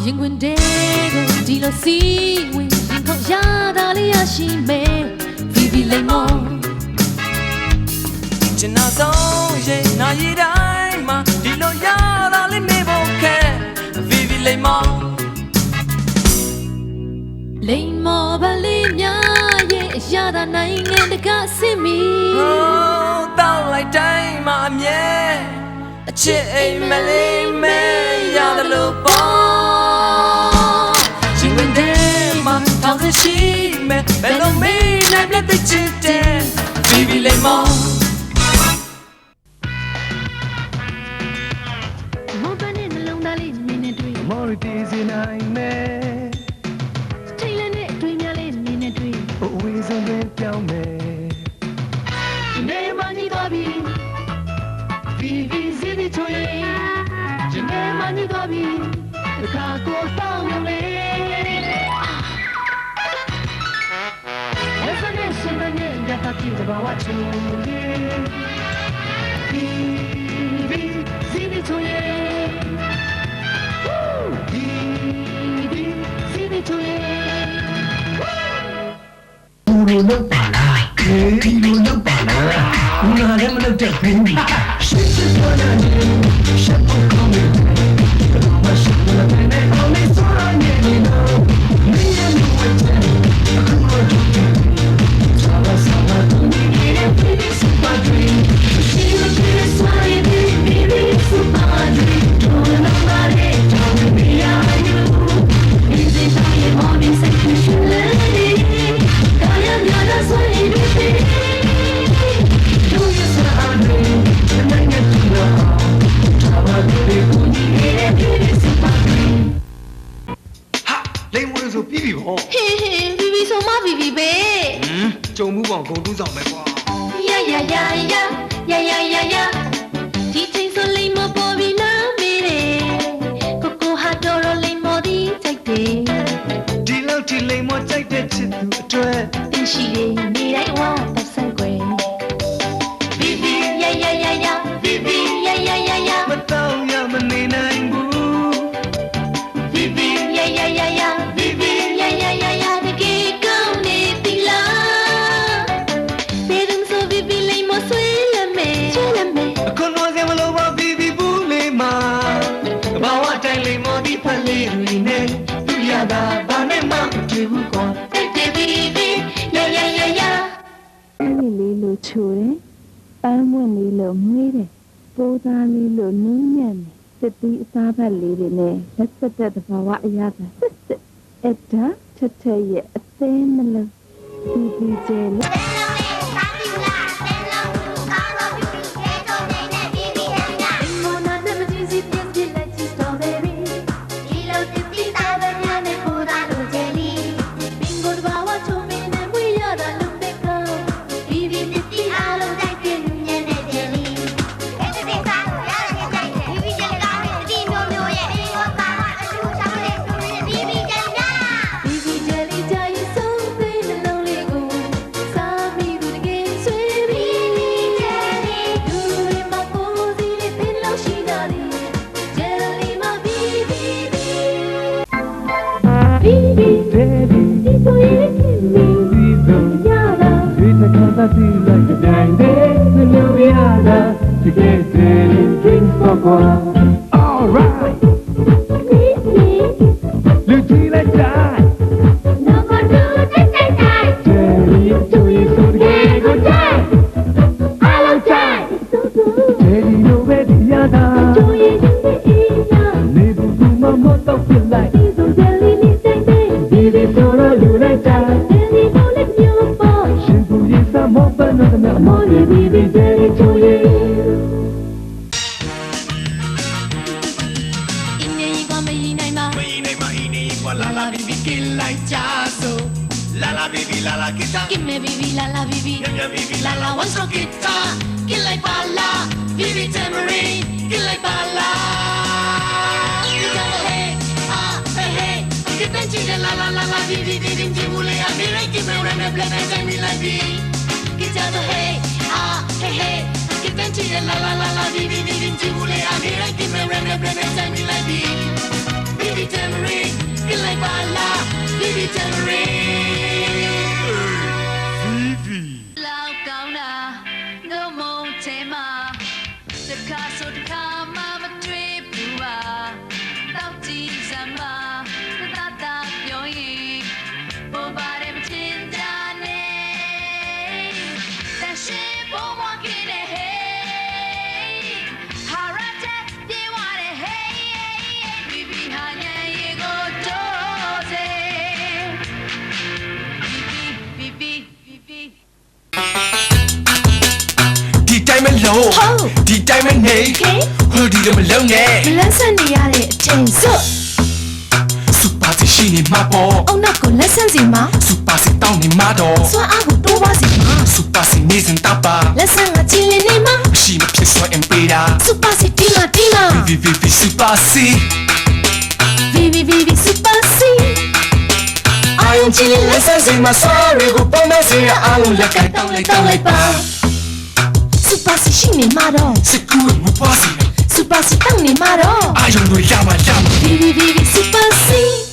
ရင်ခွင်တဲကိုဒီလိုစီဝင်ရင်ခေါရတာလေးရရှိမယ်ဗီဗီလိမ္မောကျနာဆုံးရဲ့နာရီတိုင်းမှာဒီလိုရတာလေးမေးဖို့ခဲဗီဗီလိမ္မောလိမ္မောပါလေးများရဲ့အရာသာနိုင်ငံတကားစင်မီတောက်လိုက်တိုင်းမှာအမြဲအချစ်အိမ်မလေးမဲရတယ်လို့ပေါ့ရှင်ဝင်တယ်မှာထောင်ရှိမဲဘယ်လိုမေးနိုင်ပြတဲ့ချစ်တဲ့ဘီဘီလေးမောမောပနဲ့နှလုံးသားလေးမြင်နေတွေ့မော်ရီတီစီနိုင်မဲချိန်လည်းနဲ့တွေ့များလေးမြင်နေတွေ့အဝေးဆုံးပဲပြောင်းမယ်ဒီနေ့မှညီတော်ပြီဗီဗီစီဒီချွေဒီနေ့မှညီတော်ပြီတခါကိုစောင်းရုံလေးအဲ့ဒါနဲ့ရှင်တဲ့ရတာကြည့်တဲ့ဘာဝချူဗီဗီစီဒီချွေဗီဗီစီဒီချွေဘူလိုလောက်ပါလားဒီလိုလောက်ပါလားငါလည်းမလုပ်တတ်ဘူးရှစ်ရှစ်ပေါ်လာနေရှက်ပေါ်ကောင်းနေမရှိဘူးလားနဲ့အောင်နေစောရနေနေတော့မင်းရဲ့လူဝဲတဲ့အခုတော့ကြည့်ချာလာစားလာတူနေရဲ့ပြည်စပါဒရီရှိလို့ရှိရစွာရဲ့ပြည်စပါဒရီတော့နော်မာရဲ့တောင်းနေရယူဒီစိတ်ရဲ့ morning section လေးကာယမြတ်စွာရဲ့ဒီDo you sayနိုင်ငံတူတော့သာဝတိကိုကြီးရဲ့ပြည်စပါဒရီဟာလိမ်ဝင်ဆိုပြီးပြီဗောဟင်းဗီဗီဆိုမဗီဗီပဲကြုံမှုပေါင်ဂုံတူးဆောင်ပဲကွာ呀呀呀呀呀呀呀呀ဒီချိန်ဆိုလိမ္မောပေါ်ပြီလားမေးတယ်ကိုကိုဟာတော်တော်လိမ္မောဒီကြိုက်တယ်ဒီလောက်ထိလိမ်မောကြိုက်တဲ့ချစ်သူအတွက်သင်ရှိတယ်နေတိုင်းဝါပတ်ဆန်းွယ်ဗီဗီ呀呀呀呀ဗီဗီ呀呀呀呀မတော့ရမနေနိုင်ဘူးဗီဗီ呀呀呀呀ဗီဗီ呀呀呀呀တကယ်ကောင်းနေပြီလားဘယ်သူဆိုဗီဗီလိမ္မောဆွေးလမယ်အခုတော့စမလို့ပါပြီးပြီဘူးလေးမှာဘာဝတိုင်းလိမ်မောဒီဖက်လေးတွေနဲ့သူရတာဘာနဲ့မှမတွေ့ဘူးကွာတဲ့ဗီဗီ呀呀呀呀အဲ့ဒီလေးလို့ချိုတယ်ပန်းမွင့်လေးလို့မွေးတယ်ပိုးသားလေးလို့နင်းညံ့တယ်စစ်ပြီးအစားဘက်လေးတွေနဲ့လက်ဆက်တဲ့သဘာဝအရာကစစ်စစ်အဲ့ဒါထထရဲ့အသေးမလို့ဒီကျဲလို့like a dang day, the Louisiana, to get daily drinks for one. All right. Lucy, let's die. No go do die. Daily, do you so to get good time? I love time. Daily, no ready, yada. Do you Neighbor, do my mother feel like. So daily, need day. Baby, so you like that. More baby day to you. la la baby กินလိုက်ကြဆို la la baby la la guitar Give me baby la la baby yeah baby La la one stroke guitar Get like bala Baby tambourine Get like bala You got the hey ah hey hey Get that chick la la la la baby baby Jibule ya mere give me run and play and me like me Get down the hey ah hey hey Get that chick la la la la baby baby Jibule ya mere give me run and play and me like me Baby tambourine Get like bala Baby tambourine Lao cao na no mo te ma the castle the kama ma trip bua tao chi san ma ta ta pyo yin bo ba de chin ja ne ta shi bo wa ki de hey harate de wa de hey bibi ha nya ye go do se bibi bibi ဒီတိုင်းမလုံး ဟုတ် ဒီတိုင်းမနေ ကဲ ဟိုဒီလည်းမလုံးနဲ့ မလန်းဆန်နေရတဲ့အချိန်စွတ် စူပါစီရှိနေမှာပေါ့ အုံနောက်ကိုလက်ဆန်စီမှာ စူပါစီတောင်းနေမှာတော့ စွမ်းအားကိုတိုးပါစီမှာ စူပါစီနေစဉ်တပ်ပါ လက်ဆန်ကကြည်လင်နေမှာ မရှိမဖြစ်ဆွဲအင်ပေးတာ စူပါစီတီမာတီမာ VVV စူပါစီ VVV စူပါစီ အာယုံကြည်လက်ဆန်းစင်မှာ sorry ကိုပုံမဲ့စေရအောင်လက်ကတောင်းလိုက်ပါ စူပါစီရှိနေမှာတော့ စစ်ကူမပွားစီနဲ့ စူပါစီတောင်းနေမှာတော့ အာယုံတို့ရမှာ VVV စူပါစီ